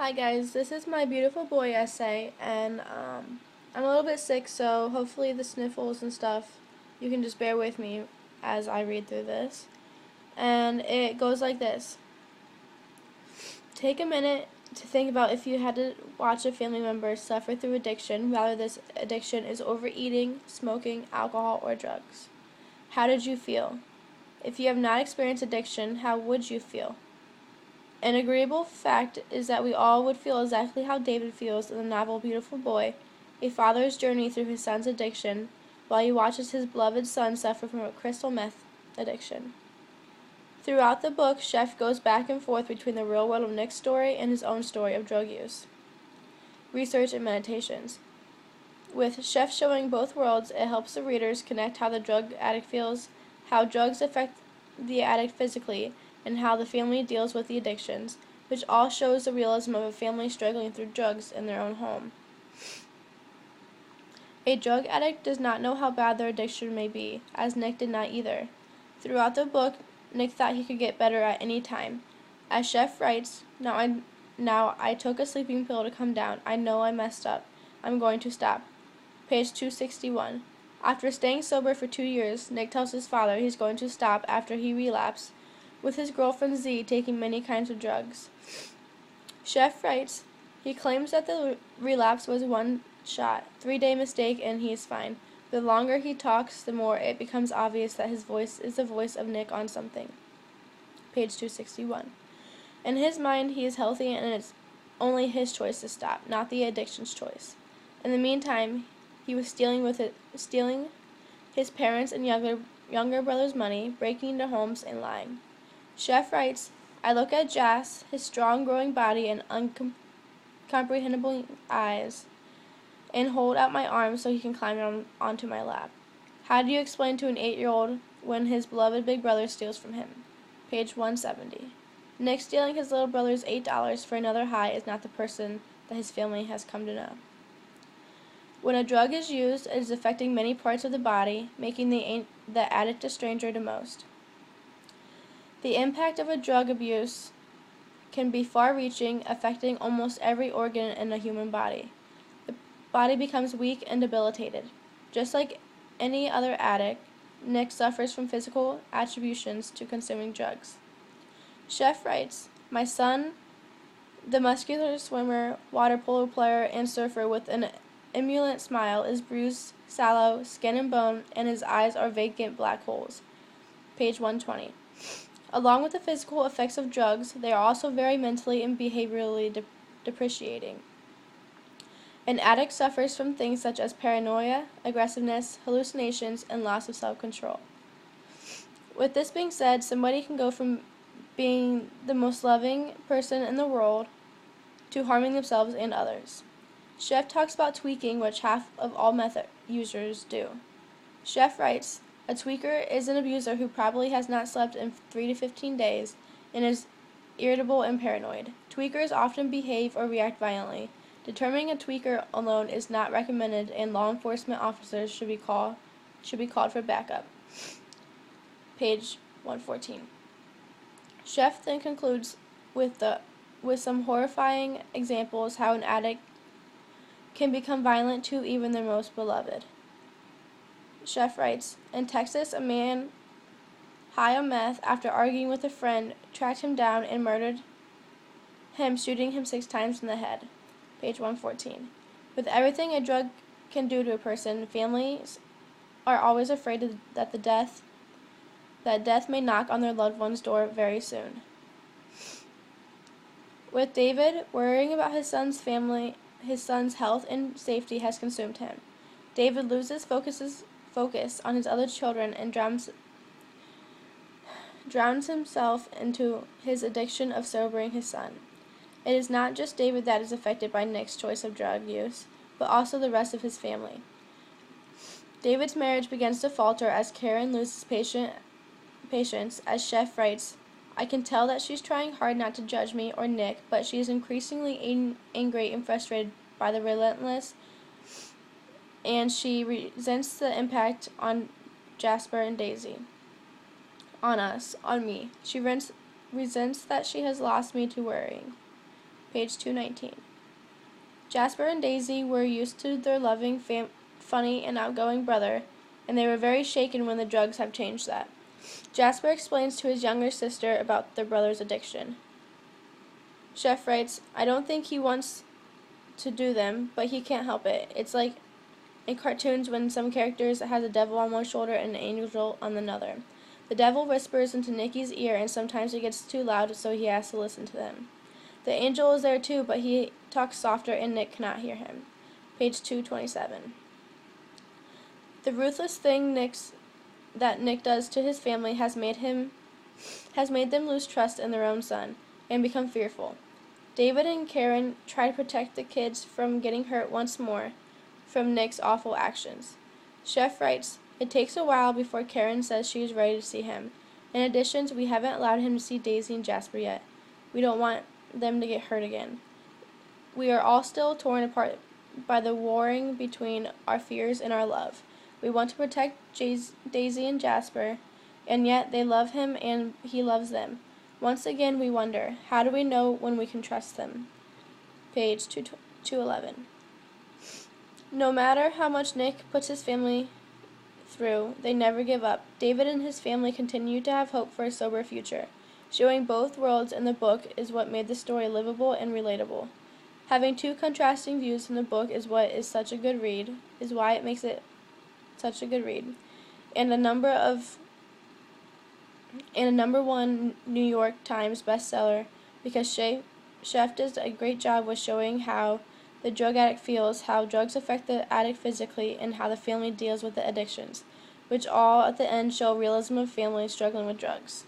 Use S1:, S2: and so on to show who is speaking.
S1: Hi guys, this is my beautiful boy essay, and I'm a little bit sick, so hopefully the sniffles and stuff, you can just bear with me as I read through this. And it goes like this. Take a minute to think about if you had to watch a family member suffer through addiction, whether this addiction is overeating, smoking, alcohol, or drugs. How did you feel? If you have not experienced addiction, how would you feel? An agreeable fact is that we all would feel exactly how David feels in the novel Beautiful Boy, a father's journey through his son's addiction, while he watches his beloved son suffer from a crystal meth addiction. Throughout the book, Chef goes back and forth between the real world of Nick's story and his own story of drug use. Research and meditations. With Chef showing both worlds, it helps the readers connect how the drug addict feels, how drugs affect the addict physically, and how the family deals with the addictions, which all shows the realism of a family struggling through drugs in their own home. A drug addict does not know how bad their addiction may be, as Nick did not either. Throughout the book, Nick thought he could get better at any time. As Chef writes, now I took a sleeping pill to come down. I know I messed up. I'm going to stop. Page 261. After staying sober for 2 years, Nick tells his father he's going to stop after he relapsed, with his girlfriend Z taking many kinds of drugs. Chef writes, he claims that the relapse was one shot, 3-day mistake, and he is fine. The longer he talks, the more it becomes obvious that his voice is the voice of Nick on something. Page 261. In his mind, he is healthy, and it's only his choice to stop, not the addiction's choice. In the meantime, he was stealing his parents' and younger brother's money, breaking into homes, and lying. Chef writes, I look at Jas, his strong growing body and uncomprehendable eyes, and hold out my arms so he can climb onto my lap. How do you explain to an 8-year-old when his beloved big brother steals from him? Page 170. Nick stealing his little brother's $8 for another high is not the person that his family has come to know. When a drug is used, it is affecting many parts of the body, making the addict a stranger to most. The impact of a drug abuse can be far-reaching, affecting almost every organ in the human body. The body becomes weak and debilitated. Just like any other addict, Nick suffers from physical attributions to consuming drugs. Chef writes, my son, the muscular swimmer, water polo player, and surfer with an emulant smile, is bruised, sallow, skin and bone, and his eyes are vacant black holes. Page 120. Along with the physical effects of drugs, they are also very mentally and behaviorally depreciating. An addict suffers from things such as paranoia, aggressiveness, hallucinations, and loss of self-control. With this being said, somebody can go from being the most loving person in the world to harming themselves and others. Chef talks about tweaking, which half of all meth users do. Chef writes, a tweaker is an abuser who probably has not slept in 3 to 15 days and is irritable and paranoid. Tweakers often behave or react violently. Determining a tweaker alone is not recommended, and law enforcement officers should be called for backup. Page 114. Chef then concludes with some horrifying examples how an addict can become violent to even their most beloved. Chef writes, in Texas, a man high on meth, after arguing with a friend, tracked him down and murdered him, shooting him 6 times in the head. Page 114. With everything a drug can do to a person, families are always afraid that death may knock on their loved one's door very soon. With David, worrying about his son's health and safety has consumed him. David loses focus on his other children and drowns himself into his addiction of sobering his son. It is not just David that is affected by Nick's choice of drug use, but also the rest of his family. David's marriage begins to falter as Karen loses patience, as Chef writes, I can tell that she's trying hard not to judge me or Nick, but she is increasingly angry and frustrated by the relentless, and she resents the impact on Jasper and Daisy. On us, on me. She resents that she has lost me to worrying. page 219. Jasper and Daisy were used to their loving, funny, and outgoing brother, and they were very shaken when the drugs have changed that. Jasper explains to his younger sister about their brother's addiction. Chef writes, I don't think he wants to do them, but he can't help it. It's like in cartoons when some characters has a devil on one shoulder and an angel on another. The devil whispers into Nicky's ear, and sometimes it gets too loud, so he has to listen to them. The angel is there too, but he talks softer and Nick cannot hear him. Page 227. The ruthless thing that Nick does to his family has made them lose trust in their own son and become fearful. David and Karen try to protect the kids from getting hurt once more from Nick's awful actions. Chef writes, it takes a while before Karen says she is ready to see him. In addition, we haven't allowed him to see Daisy and Jasper yet. We don't want them to get hurt again. We are all still torn apart by the warring between our fears and our love. We want to protect Daisy and Jasper, and yet they love him and he loves them. Once again, we wonder, how do we know when we can trust them? Page 211. No matter how much Nick puts his family through, they never give up. David and his family continue to have hope for a sober future. Showing both worlds in the book is what made the story livable and relatable. Having two contrasting views in the book is why it makes it such a good read. And a number one New York Times bestseller because Chef does a great job with showing how the drug addict feels, how drugs affect the addict physically, and how the family deals with the addictions, which all at the end show realism of families struggling with drugs.